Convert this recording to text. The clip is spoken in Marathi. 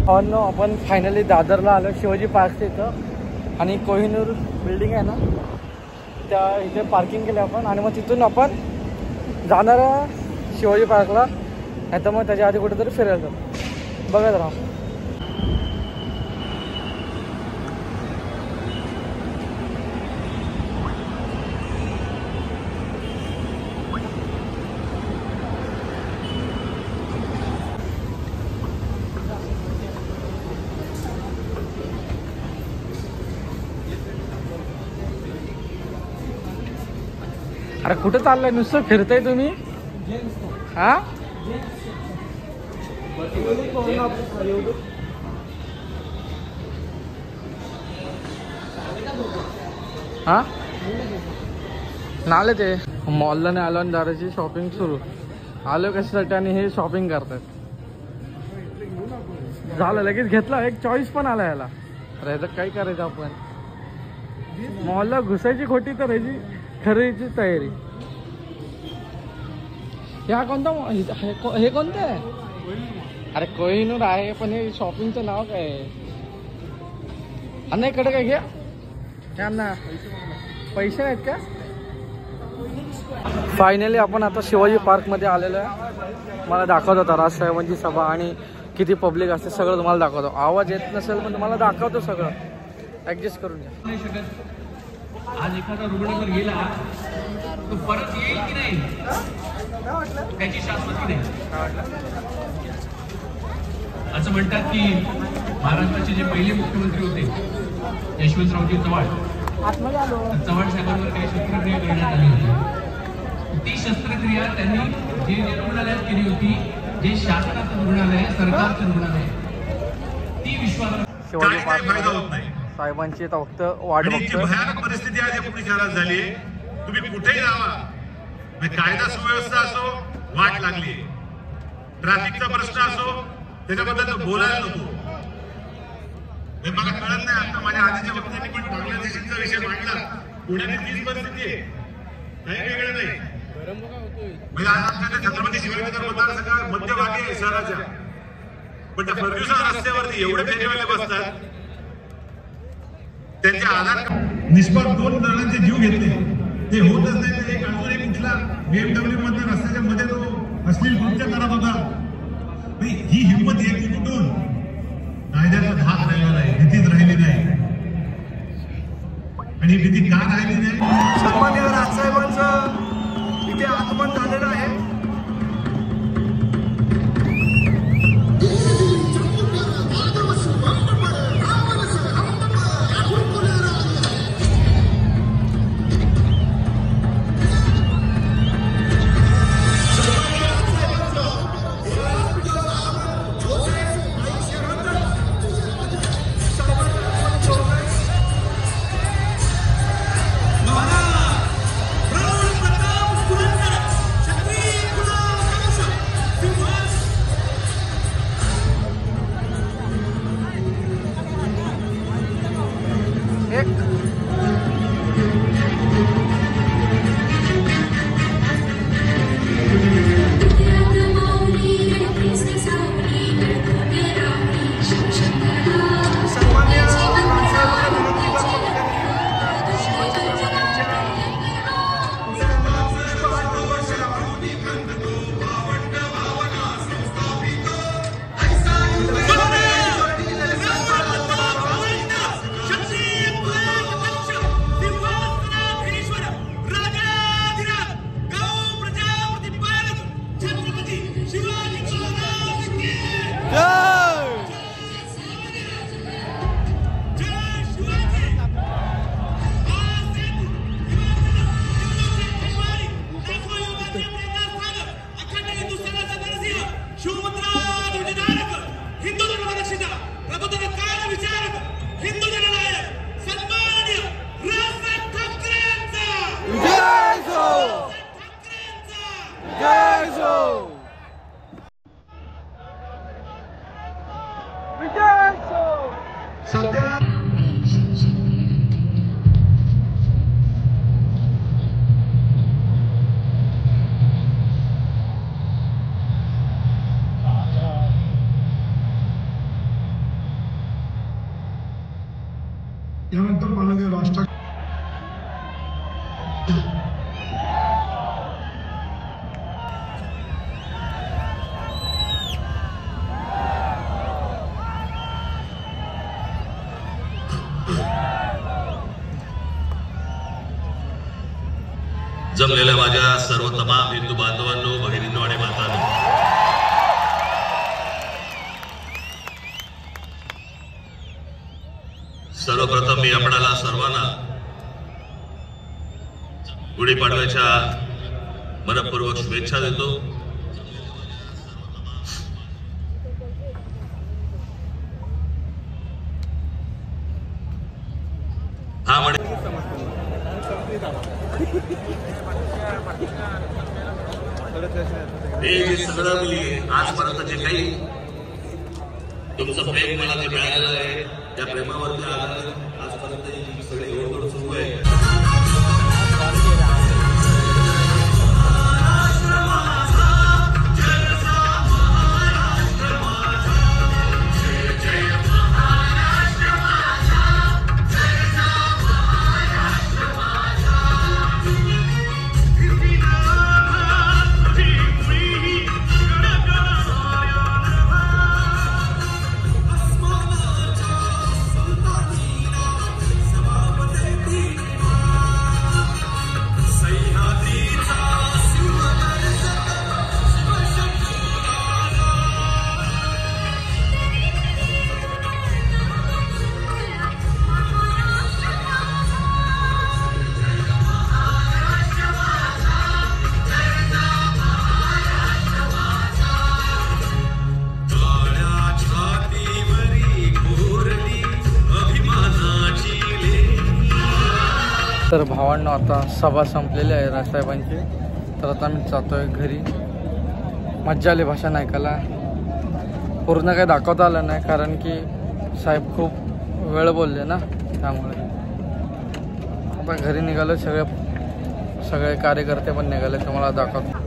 ऑन आपण फायनली दादरला आलो शिवाजी पार्कच्या इथं आणि कोहिनूर बिल्डिंग आहे ना त्या इथे पार्किंग केली आपण आणि मग तिथून आपण जाणार शिवाजी पार्कला नाही तर मग त्याच्या आधी कुठेतरी फिरायला जाऊ बघत राहा. अरे कुठे चाललंय नुसतं फिरताय तुम्ही हा हा नाले ते मॉलला नाही आलो आणि दाराची शॉपिंग सुरू आलो कशासाठी आणि हे शॉपिंग करतात झालं लगेच घेतला एक चॉईस पण आला याला. अरे याचं काय करायचं आपण मॉलला घुसायची खोटी तर ह्याची खरेदीची तयारी. हा कोणता हे कोणतं आहे अरे कोहिनूर आहे पण हे शॉपिंगचं नाव काय आहे अण्णा इकडे काय घ्या यांना पैसे नाहीत का. फायनली आपण आता शिवाजी पार्कमध्ये आलेलो आहे. मला दाखवत होता राजसाहेबांची सभा आणि किती पब्लिक असते सगळं तुम्हाला दाखवतो. आवाज येत नसेल पण तुम्हाला दाखवतो सगळं ॲडजस्ट करून घ्या. आज एखादा रुग्ण जर गेला तो परत येईल की नाही त्याची शाश्वती नाही. असं म्हणतात की महाराष्ट्राचे जे पहिले मुख्यमंत्री होते यशवंतरावजी चव्हाण चव्हाण साहेबांवर काही शस्त्रक्रिया करण्यात आली होती. ती शस्त्रक्रिया त्यांनी जे रुग्णालयात केली होती जे शासनाचं रुग्णालय सरकारचं रुग्णालय ती विश्वास फायदा होत नाही. साहेबांची फक्त वाट बघतोय. भयानक परिस्थिती आज एवढी शहरात झाली आहे. तुम्ही कुठेही जावा कायदा सुव्यवस्था असो वाट लागली ट्रॅफिकचा प्रश्न असो त्याच्याबद्दल बोलायला नको. मला कळत नाही आता माझ्या आधीच्या वक्त्यांनी पण बांगलादेशीचा विषय मांडला. पुण्याची तीच परिस्थिती आहे काही वेगळं नाही. म्हणजे आज आमच्या छत्रपती शिवाजीनगर मतदारसंघात मध्यभागी आहे शहराच्या पण त्या फर्ग्युसन रस्त्यावरती एवढे फेरीवाले बसतात त्यांचे आधार निष्पाप 2 जणांचे जीव घेतले ते होतच नाही. तर एक अजून एक कुठला BMW मधल्या रस्त्याच्या मध्ये तो अश्लील कृत्य करत होता. ही हिंमत येते कुठून. कायद्याचा धाक राहिला नाही भीतीच राहिली नाही आणि भीती का राहिली नाही. सन्माननीय राजसाहेबांचं इथे आगमन झालेलं आहे. जमलेल्या माझ्या सर्व तमाम हिंदू बांधवांनो, भगिनींनो आणि मातांनो, सर्वप्रथम मी आपणाला सर्वांना गुढीपाडव्याच्या मनपूर्वक शुभेच्छा देतो. हा म्हणे हे जे सगळं मी आजपर्यंत जे काही तुमचं प्रेम मला जे मिळालेलं आहे त्या प्रेमावरती आधारित आजपर्यंत ही सगळी ओढ सुरू आहे. तर भावांनो, आता सभा संपलेली आहे राजसाहेबांची. तर आता मी जातोय घरी. मज्जा आली भाषण ऐकायला. पूर्ण काही दाखवता आलं नाही कारण की साहेब खूप वेळ बोलले ना, त्यामुळे आता घरी निघालो. सगळे कार्यकर्ते पण निघाले, तुम्हाला दाखवतो.